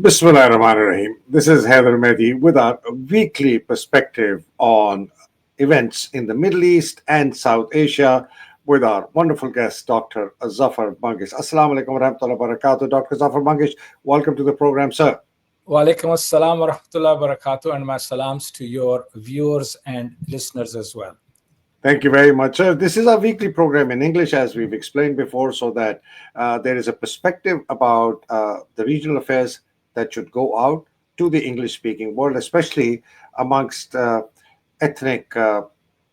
Bismillahirrahmanirrahim. This is Heather Mehdi with our weekly perspective on events in the Middle East and South Asia with our wonderful guest, Dr. Zafar Bangash. Assalamu alaikum wa rahmatullahi wa barakatuh. Dr. Zafar Bangash, welcome to the program, sir. Wa alaikum assalam wa rahmatullahi wa barakatuh, and my salams to your viewers and listeners as well. Thank you very much, sir. This is our weekly program in English, as we've explained before, so that there is a perspective about the regional affairs that should go out to the English-speaking world, especially amongst ethnic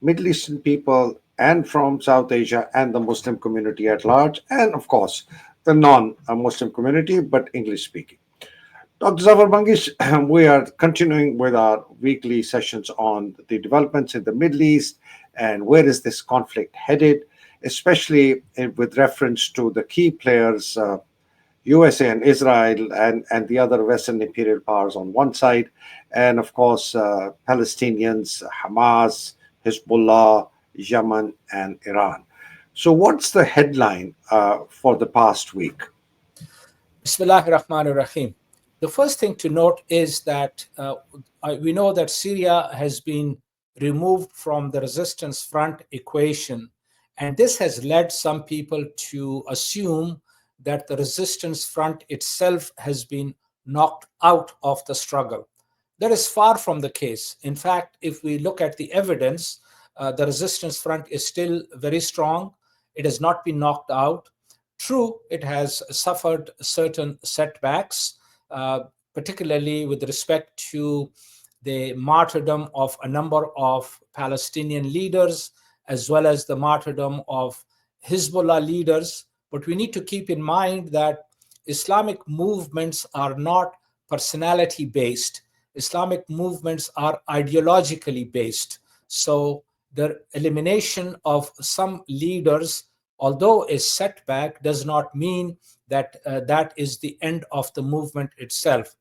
Middle Eastern people and from South Asia and the Muslim community at large, and of course, the non-Muslim community, but English-speaking. Dr. Zafar Bangash, we are continuing with our weekly sessions on the developments in the Middle East and where is this conflict headed, especially with reference to the key players, USA and Israel and the other Western imperial powers on one side, and of course, Palestinians, Hamas, Hezbollah, Yemen, and Iran. So what's the headline for the past week? Bismillahir Rahmanir Rahim. The first thing to note is that we know that Syria has been removed from the resistance front equation, and this has led some people to assume that the resistance front itself has been knocked out of the struggle. That is far from the case. In fact, if we look at the evidence, the resistance front is still very strong. It has not been knocked out. True, it has suffered certain setbacks, particularly with respect to the martyrdom of a number of Palestinian leaders, as well as the martyrdom of Hezbollah leaders. But we need to keep in mind that Islamic movements are not personality-based. Islamic movements are ideologically based. So the elimination of some leaders, although a setback, does not mean that that is the end of the movement itself.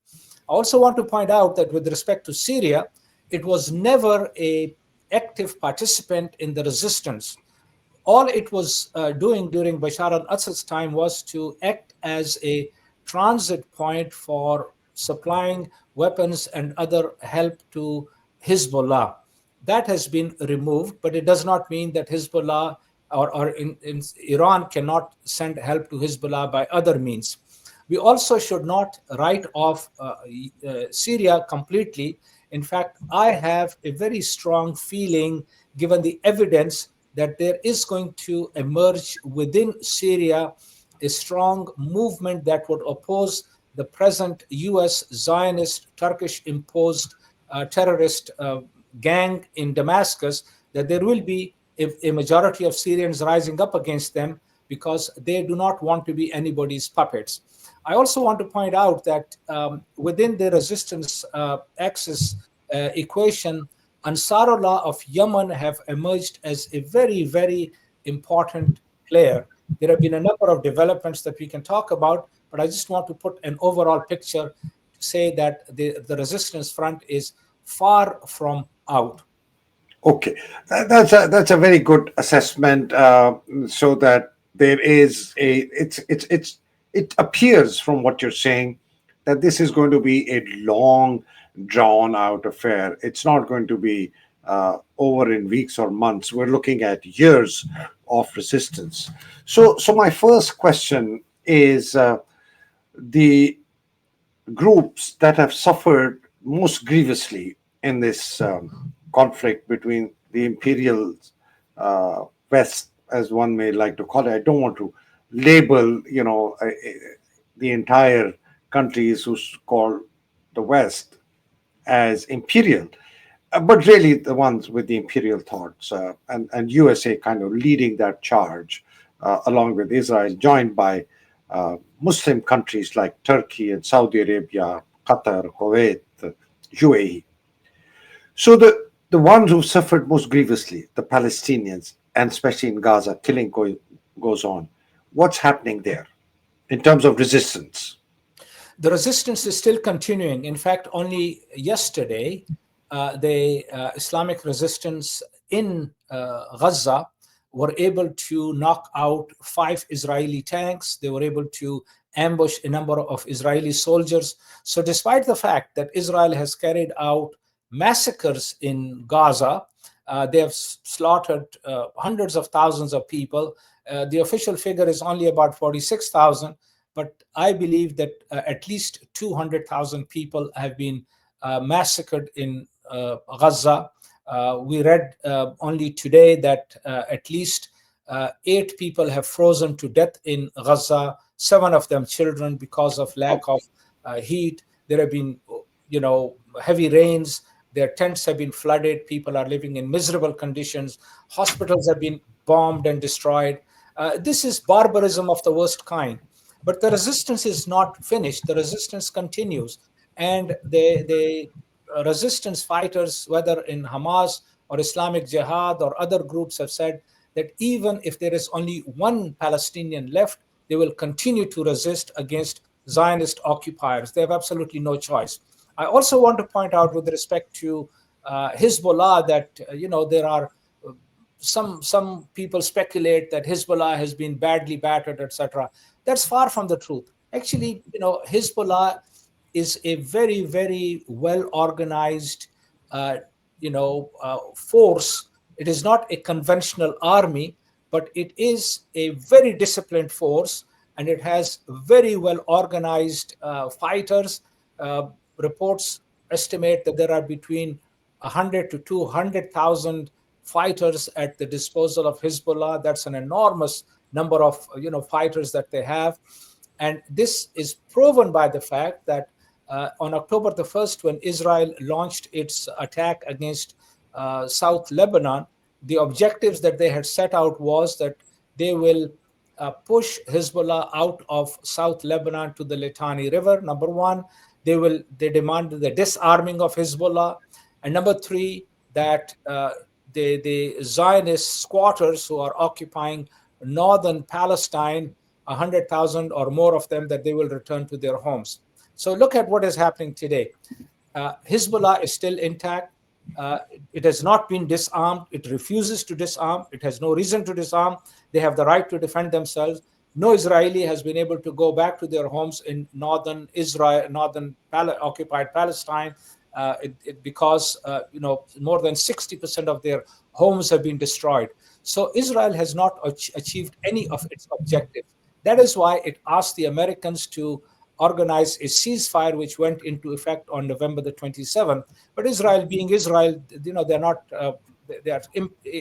I also want to point out that with respect to Syria, it was never an active participant in the resistance. All it was doing during Bashar al-Assad's time was to act as a transit point for supplying weapons and other help to Hezbollah. That has been removed, but it does not mean that Hezbollah or in Iran cannot send help to Hezbollah by other means. We also should not write off Syria completely. In fact, I have a very strong feeling, given the evidence, that there is going to emerge within Syria a strong movement that would oppose the present US Zionist, Turkish-imposed terrorist gang in Damascus, that there will be a majority of Syrians rising up against them because they do not want to be anybody's puppets. I also want to point out that within the resistance axis equation, AnsarAllah of Yemen have emerged as a very, very important player. There have been a number of developments that we can talk about, but I just want to put an overall picture to say that the resistance front is far from out. Okay, that's a very good assessment. So that there is it appears from what you're saying that this is going to be a long, drawn-out affair. It's not going to be over in weeks or months. We're looking at years of resistance. So my first question is the groups that have suffered most grievously in this conflict between the imperial West, as one may like to call it. I don't want to label, the entire countries who's called the West as imperial, but really the ones with the imperial thoughts, and USA kind of leading that charge, along with Israel, joined by Muslim countries like Turkey and Saudi Arabia, Qatar, Kuwait, UAE. So the ones who suffered most grievously, the Palestinians, and especially in Gaza, killing goes on. What's happening there in terms of resistance? The resistance is still continuing. In fact, only yesterday, the Islamic resistance in Gaza were able to knock out 5 Israeli tanks. They were able to ambush a number of Israeli soldiers. So, despite the fact that Israel has carried out massacres in Gaza, they have slaughtered hundreds of thousands of people. The official figure is only about 46,000, but I believe that at least 200,000 people have been massacred in Gaza. We read only today that at least 8 people have frozen to death in Gaza, 7 of them children, because of lack of heat. There have been, heavy rains. Their tents have been flooded. People are living in miserable conditions. Hospitals have been bombed and destroyed. This is barbarism of the worst kind. But the resistance is not finished. The resistance continues. And the resistance fighters, whether in Hamas or Islamic Jihad or other groups, have said that even if there is only one Palestinian left, they will continue to resist against Zionist occupiers. They have absolutely no choice. I also want to point out, with respect to Hezbollah, that there are some people speculate that Hezbollah has been badly battered, etc. That's far from the truth. Actually, Hezbollah is a very, very well organized, force. It is not a conventional army, but it is a very disciplined force, and it has very well organized fighters. Reports estimate that there are between 100 to 200,000 fighters at the disposal of Hezbollah. That's an enormous number of fighters that they have, and this is proven by the fact that on October the 1st, when Israel launched its attack against South Lebanon, the objectives that they had set out was that they will push Hezbollah out of South Lebanon to the Litani River. Number one, they demanded the disarming of Hezbollah, and number three, that the Zionist squatters who are occupying northern Palestine, 100,000 or more of them, that they will return to their homes. So look at what is happening today. Hezbollah is still intact. It has not been disarmed. It refuses to disarm. It has no reason to disarm. They have the right to defend themselves. No Israeli has been able to go back to their homes in northern Israel, occupied Palestine, because more than 60% of their homes have been destroyed. So Israel has not achieved any of its objectives. That is why it asked the Americans to organize a ceasefire, which went into effect on November the 27th. But Israel, being Israel, they're not. They are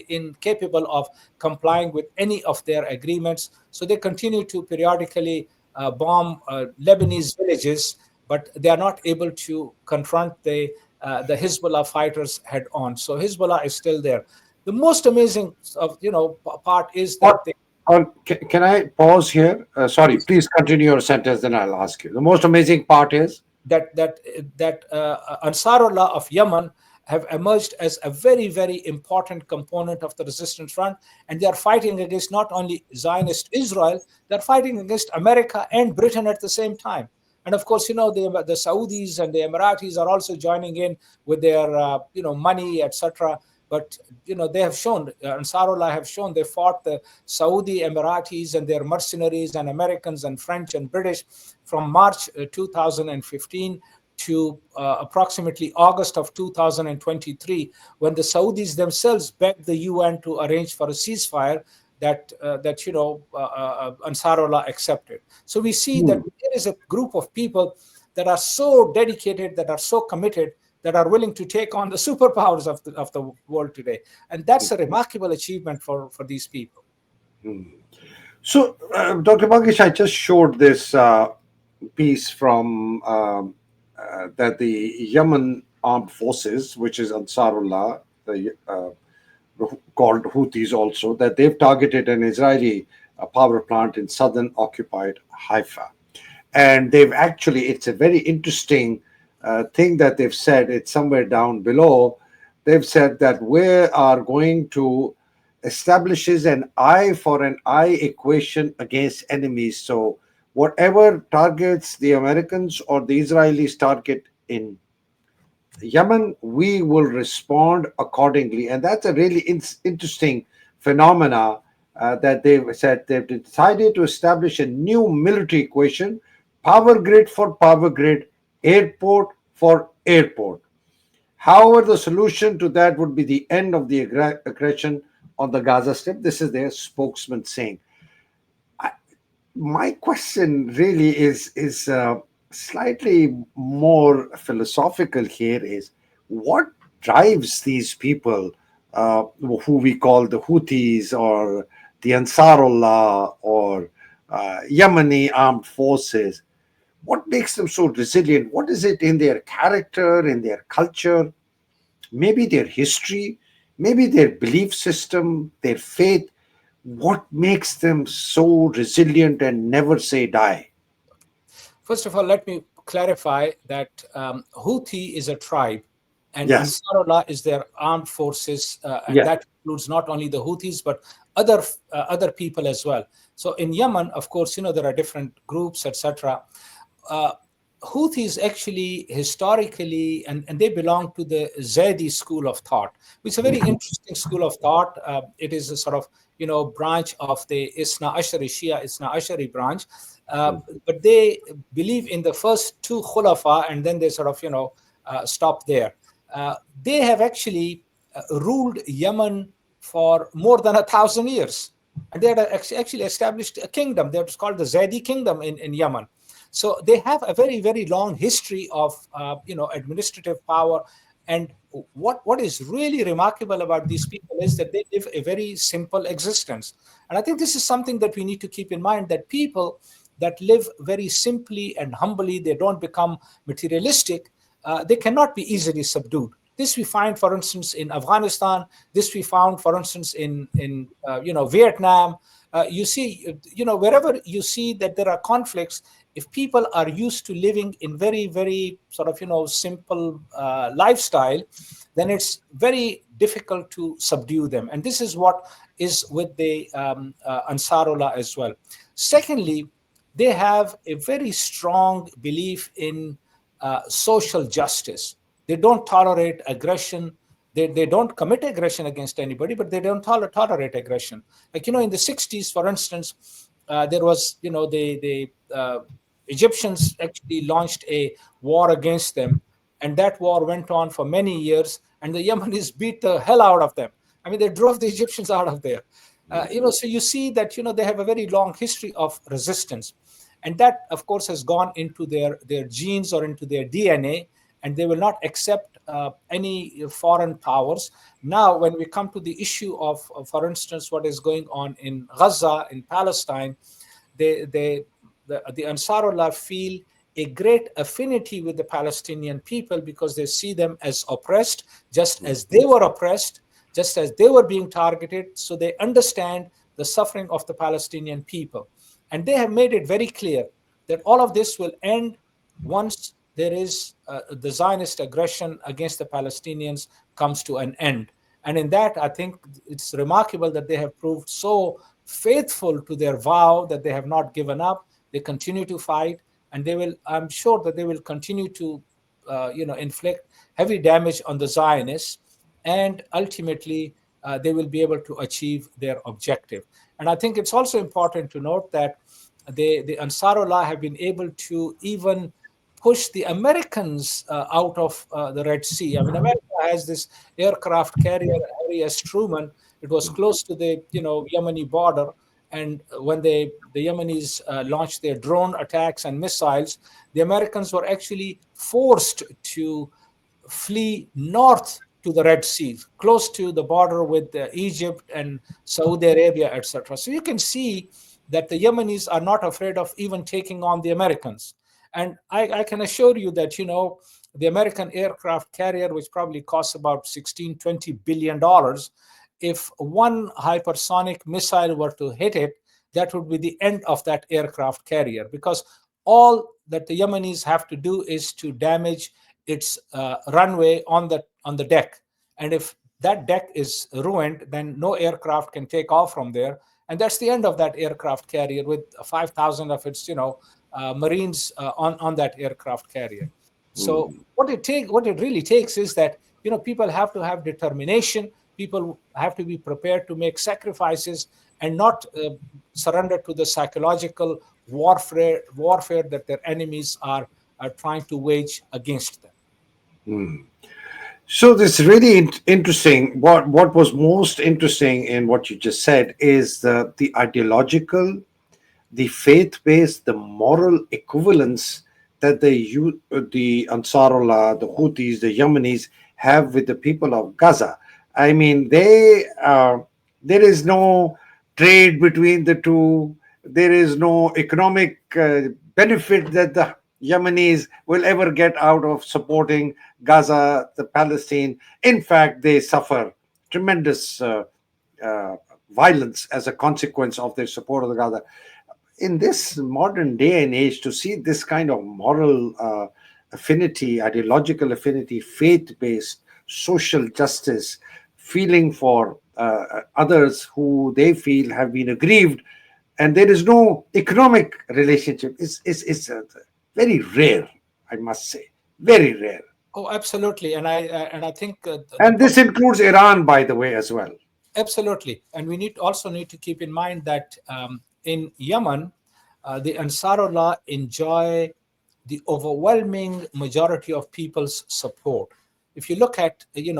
incapable of complying with any of their agreements. So they continue to periodically bomb Lebanese villages, but they are not able to confront the Hezbollah fighters head on. So Hezbollah is still there. The most amazing part is that can I pause here? Sorry, please continue your sentence, then I'll ask you. The most amazing part is that AnsarAllah of Yemen have emerged as a very, very important component of the resistance front, and they are fighting against not only Zionist Israel, they're fighting against America and Britain at the same time. And of course, the Saudis and the Emiratis are also joining in with their money, etc. But they have shown, Ansarullah have shown, they fought the Saudi Emiratis and their mercenaries and Americans and French and British from March 2015 to approximately August of 2023, when the Saudis themselves begged the UN to arrange for a ceasefire that Ansarullah accepted. So we see that there is a group of people that are so dedicated, that are so committed, that are willing to take on the superpowers of the world today. And that's a remarkable achievement for these people. So, Dr. Bangash, I just showed this piece from that the Yemen armed forces, which is Ansarullah, called Houthis also, that they've targeted an Israeli power plant in southern occupied Haifa. And they've actually, it's a very interesting thing that they've said, it's somewhere down below. They've said that we are going to establishes an eye for an eye equation against enemies. So whatever targets the Americans or the Israelis target in Yemen, we will respond accordingly. And that's a really interesting phenomena that they've said they've decided to establish a new military equation: power grid for power grid, airport for airport. However, the solution to that would be the end of the aggression on the Gaza Strip. This is their spokesman saying. I, my question really is slightly more philosophical here: is what drives these people, who we call the Houthis or the Ansarullah or Yemeni armed forces? What makes them so resilient? What is it in their character, in their culture, maybe their history, maybe their belief system, their faith? What makes them so resilient and never say die? First of all, let me clarify that Houthi is a tribe, and Yes, Ansarullah is their armed forces, and yes, that includes not only the Houthis but other people as well. So in Yemen, of course, there are different groups, etc. Uh, Houthis actually historically, and they belong to the Zaydi school of thought, which is a very interesting school of thought. It is a sort of branch of the Isna Ashari Shia Isna Ashari branch, but they believe in the first two khulafa, and then they sort of stop there. They have actually ruled Yemen for more than 1,000 years, and they had actually established a kingdom. That's called the Zaydi kingdom in Yemen. So they have a very, very long history of administrative power. And what is really remarkable about these people is that they live a very simple existence. And I think this is something that we need to keep in mind, that people that live very simply and humbly, they don't become materialistic, they cannot be easily subdued. This we find, for instance, in Afghanistan. This we found, for instance, in Vietnam. You see, wherever you see that there are conflicts, if people are used to living in very, very sort of simple lifestyle, then it's very difficult to subdue them. And this is what is with the Ansarullah as well. Secondly, they have a very strong belief in social justice. They don't tolerate aggression. They don't commit aggression against anybody, but they don't tolerate aggression. Like, in the 60s, for instance, there was, the Egyptians actually launched a war against them, and that war went on for many years, and the Yemenis beat the hell out of them. I mean, they drove the Egyptians out of there. So you see that, they have a very long history of resistance. And that, of course, has gone into their genes or into their DNA, and they will not accept any foreign powers. Now, when we come to the issue of, for instance, what is going on in Gaza, in Palestine, the Ansarullah feel a great affinity with the Palestinian people because they see them as oppressed, just as they were oppressed, just as they were being targeted. So they understand the suffering of the Palestinian people. And they have made it very clear that all of this will end once there is the Zionist aggression against the Palestinians comes to an end. And in that, I think it's remarkable that they have proved so faithful to their vow that they have not given up. They continue to fight, and I'm sure that they will continue to, inflict heavy damage on the Zionists, and ultimately they will be able to achieve their objective. And I think it's also important to note that the Ansarullah have been able to even push the Americans out of the Red Sea. I mean, America has this aircraft carrier, Harry S. Truman. It was close to the Yemeni border, and when the Yemenis launched their drone attacks and missiles, the Americans were actually forced to flee north to the Red Sea, close to the border with Egypt and Saudi Arabia, etc. So you can see that the Yemenis are not afraid of even taking on the Americans. And I can assure you that, the American aircraft carrier, which probably costs about $16-20 billion, if one hypersonic missile were to hit it, that would be the end of that aircraft carrier, because all that the Yemenis have to do is to damage its runway on the deck. And if that deck is ruined, then no aircraft can take off from there. And that's the end of that aircraft carrier with 5,000 of its, Marines on that aircraft carrier. So what it really takes is that people have to have determination. people have to be prepared to make sacrifices and not surrender to the psychological warfare that their enemies are trying to wage against them. So this is really interesting. What was most interesting in what you just said is the ideological, the faith-based, the moral equivalence that the Ansarullah, the Houthis, the Yemenis have with the people of Gaza. I mean, there is no trade between the two. There is no economic benefit that the Yemenis will ever get out of supporting Gaza, the Palestine. In fact, they suffer tremendous uh, violence as a consequence of their support of the Gaza. In this modern day and age, to see this kind of moral affinity, ideological affinity, faith-based, social justice, feeling for others who they feel have been aggrieved, and there is no economic relationship, is very rare, I must say, very rare. Oh, absolutely, and I think And this includes Iran, by the way, as well. absolutely, and we also need to keep in mind that in Yemen, the Ansarullah enjoy the overwhelming majority of people's support. If you look at the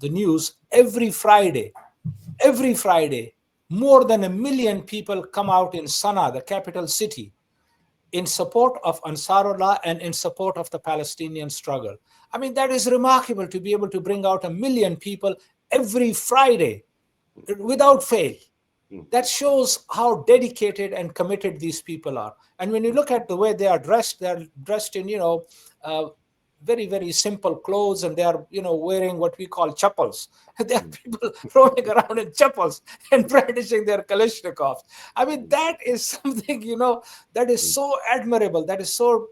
news every Friday, more than 1 million people come out in Sana'a, the capital city, in support of Ansarullah and in support of the Palestinian struggle. I mean, that is remarkable to be able to bring out 1 million people every Friday without fail. That shows how dedicated and committed these people are. And when you look at the way they are dressed in, very, very simple clothes, and they are, wearing what we call chappals. There are people roaming around in chappals and brandishing their Kalashnikovs. I mean, that is something, that is so admirable. That is so,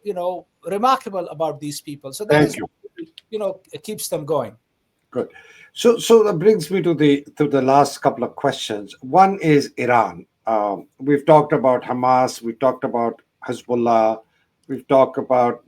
remarkable about these people. So that Thank is, you. it keeps them going. Good. So that brings me to the last couple of questions. One is Iran. We've talked about Hamas. We talked about Hezbollah. We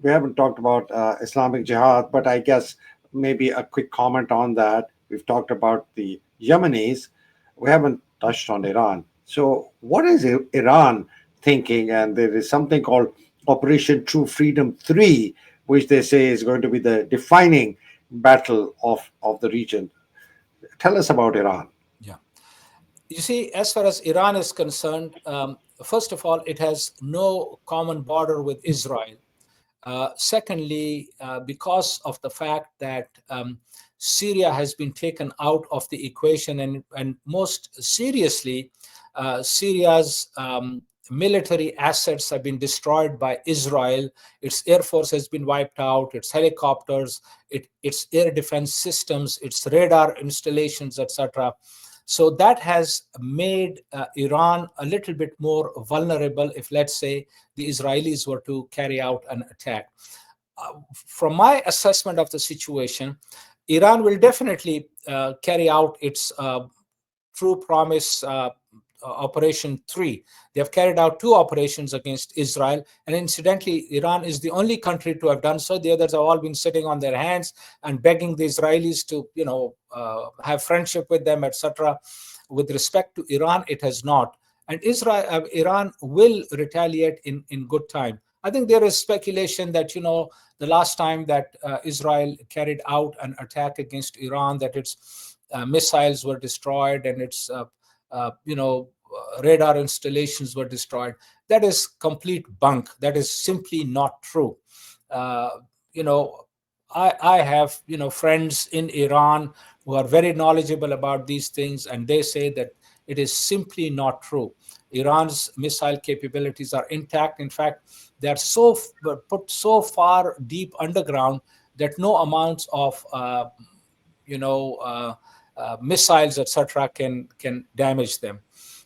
haven't talked about Islamic Jihad, but I guess maybe a quick comment on that. We've talked about the Yemenis. We haven't touched on Iran. So what is Iran thinking? And there is something called Operation True Freedom 3, which they say is going to be the defining battle of the region. Tell us about Iran. Yeah. You see, as far as Iran is concerned, first of all, it has no common border with Israel. Secondly, because of the fact that Syria has been taken out of the equation, and most seriously, Syria's military assets have been destroyed by Israel. Its air force has been wiped out, its helicopters, its air defense systems, its radar installations, etc. So that has made Iran a little bit more vulnerable if, let's say, the Israelis were to carry out an attack. From my assessment of the situation, Iran will definitely carry out its True Promise Operation 3. They have carried out 2 operations against Israel. And incidentally, Iran is the only country to have done so. The others have all been sitting on their hands and begging the Israelis to, have friendship with them, etc. With respect to Iran, it has not. And Iran will retaliate in good time. I think there is speculation that, the last time that Israel carried out an attack against Iran, that its missiles were destroyed and its radar installations were destroyed. That is complete bunk. That is simply not true. I have friends in Iran who are very knowledgeable about these things, and they say that it is simply not true. Iran's missile capabilities are intact. In fact, they are put so far deep underground that no amounts of missiles, etc., can damage them.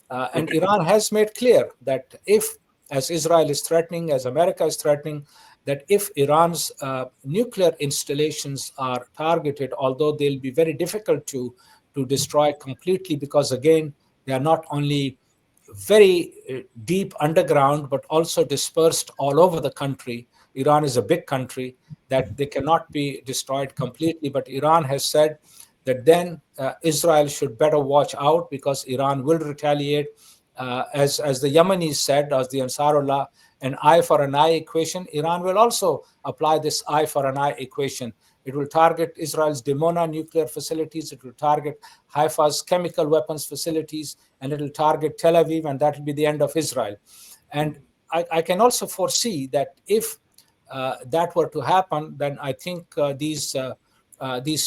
And Iran has made clear that if, as Israel is threatening, as America is threatening, that if Iran's nuclear installations are targeted, although they'll be very difficult to destroy completely, because again, they are not only very deep underground, but also dispersed all over the country. Iran is a big country, that they cannot be destroyed completely. But Iran has said that then Israel should better watch out, because Iran will retaliate. As the Yemenis said, as the Ansarullah, an eye for an eye equation, Iran will also apply this eye for an eye equation. It will target Israel's Dimona nuclear facilities, it will target Haifa's chemical weapons facilities, and it will target Tel Aviv, and that will be the end of Israel. And I can also foresee that if that were to happen, then I think these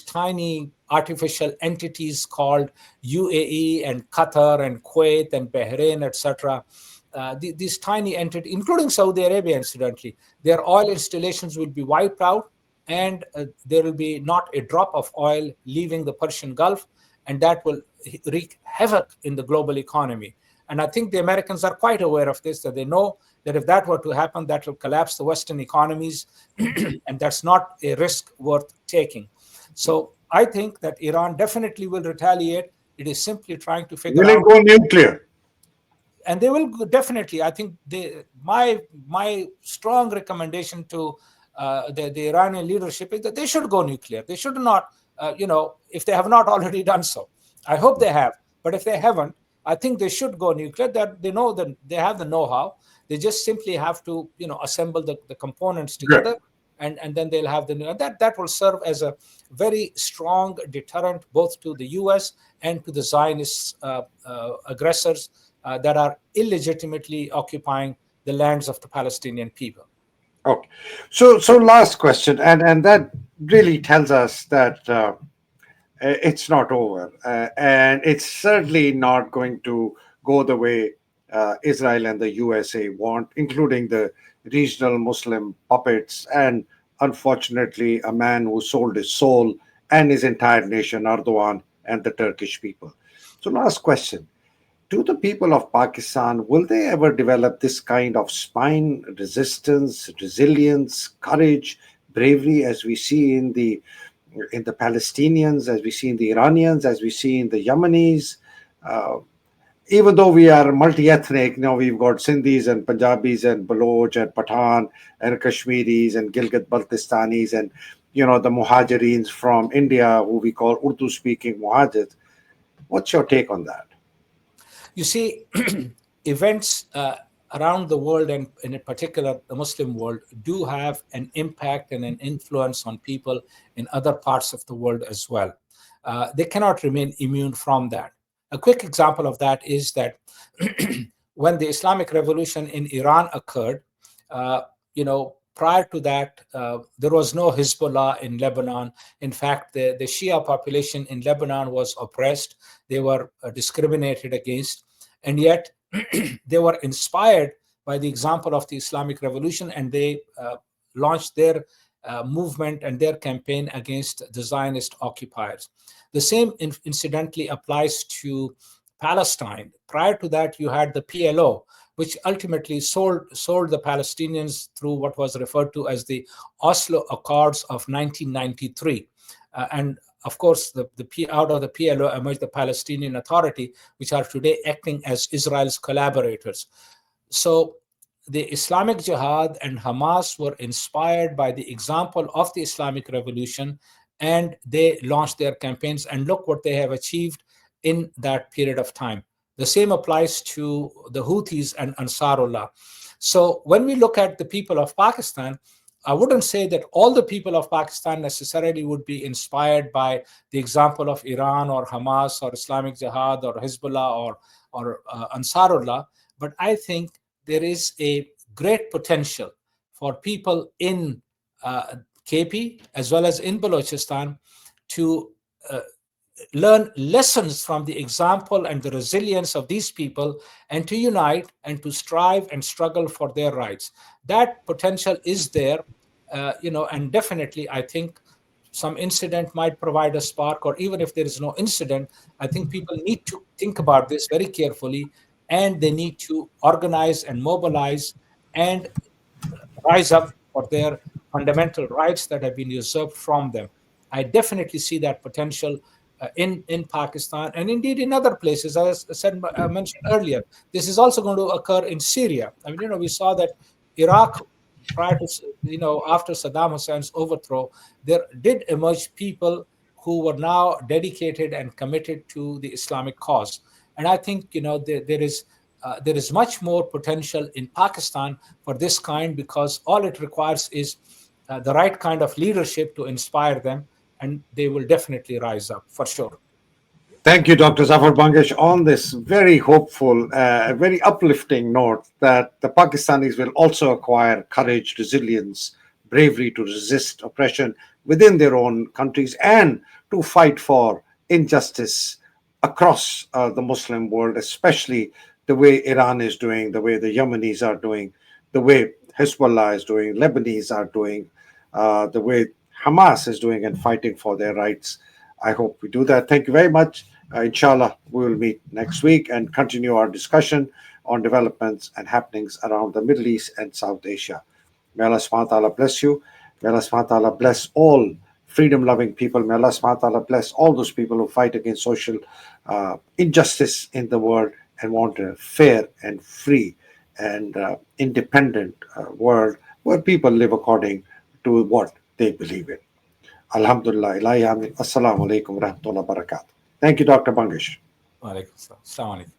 tiny artificial entities called UAE and Qatar and Kuwait and Bahrain, etc., these tiny entities, including Saudi Arabia, incidentally, their oil installations will be wiped out, and there will be not a drop of oil leaving the Persian Gulf, and that will wreak havoc in the global economy. And I think the Americans are quite aware of this, that they know that if that were to happen, that will collapse the Western economies, and that's not a risk worth taking. So I think that Iran definitely will retaliate. It is simply trying to figure Will it out. go nuclear? And they will definitely. I think my strong recommendation to the Iranian leadership is that they should go nuclear. They should not, if they have not already done so. I hope they have, but if they haven't, I think they should go nuclear. That they know that they have the know-how. They just simply have to, assemble the components together, and then they'll have that will serve as a very strong deterrent both to the U.S. and to the Zionist aggressors that are illegitimately occupying the lands of the Palestinian people. Okay. So last question, and that really tells us that it's not over, and it's certainly not going to go the way Israel and the USA want, including the regional Muslim puppets, and unfortunately, a man who sold his soul and his entire nation, Erdogan, and the Turkish people. So, last question. To the people of Pakistan, will they ever develop this kind of spine, resistance, resilience, courage, bravery, as we see in the Palestinians, as we see in the Iranians, as we see in the Yemenis? Uh, Even though we are multi-ethnic, we've got Sindhis and Punjabis and Baloch and Pathan and Kashmiris and Gilgit-Baltistanis and the Muhajireens from India, who we call Urdu-speaking Muhajirs. What's your take on that? You see, events around the world, and in particular the Muslim world, do have an impact and an influence on people in other parts of the world as well. They cannot remain immune from that. A quick example of that is that when the Islamic Revolution in Iran occurred, prior to that, there was no Hezbollah in Lebanon. In fact, the Shia population in Lebanon was oppressed. They were discriminated against. And yet, they were inspired by the example of the Islamic Revolution, and they launched their movement and their campaign against the Zionist occupiers. The same, incidentally, applies to Palestine. Prior to that, you had the PLO, which ultimately sold the Palestinians through what was referred to as the Oslo Accords of 1993. And of course, out of the PLO emerged the Palestinian Authority, which are today acting as Israel's collaborators. So the Islamic Jihad and Hamas were inspired by the example of the Islamic Revolution, and they launched their campaigns, and look what they have achieved in that period of time. The same applies to the Houthis and Ansarullah. So when we look at the people of Pakistan, I wouldn't say that all the people of Pakistan necessarily would be inspired by the example of Iran or Hamas or Islamic Jihad or Hezbollah or Ansarullah, but I think there is a great potential for people in KP as well as in Balochistan to learn lessons from the example and the resilience of these people, and to unite and to strive and struggle for their rights. That potential is there, and definitely I think some incident might provide a spark, or even if there is no incident, I think people need to think about this very carefully, and they need to organize and mobilize and rise up for their fundamental rights that have been usurped from them. I definitely see that potential in Pakistan, and indeed in other places. As I mentioned earlier, this is also going to occur in Syria. I mean, we saw that Iraq, prior to, after Saddam Hussein's overthrow, there did emerge people who were now dedicated and committed to the Islamic cause. And I think there is much more potential in Pakistan for this kind, because all it requires is the right kind of leadership to inspire them, and they will definitely rise up for sure. Thank you, Dr. Zafar Bangash, on this very hopeful, very uplifting note that the Pakistanis will also acquire courage, resilience, bravery to resist oppression within their own countries and to fight for injustice across the Muslim world, especially the way Iran is doing, the way the Yemenis are doing, the way Hezbollah is doing, Lebanese are doing, the way Hamas is doing and fighting for their rights. I hope we do that. Thank you very much. Inshallah, we will meet next week and continue our discussion on developments and happenings around the Middle East and South Asia. May Allah subhanahu wa ta'ala bless you. May Allah subhanahu wa ta'ala bless all freedom-loving people. May Allah subhanahu wa ta'ala bless all those people who fight against social injustice in the world and want a fair and free and independent world where people live according to what they believe in. Alhamdulillah. Ilahi amin. Assalamu alaikum wa rahmatullahi wa barakatuh. Thank you, Dr. Bangash. Wa alaikum salam. Assalamu alaikum.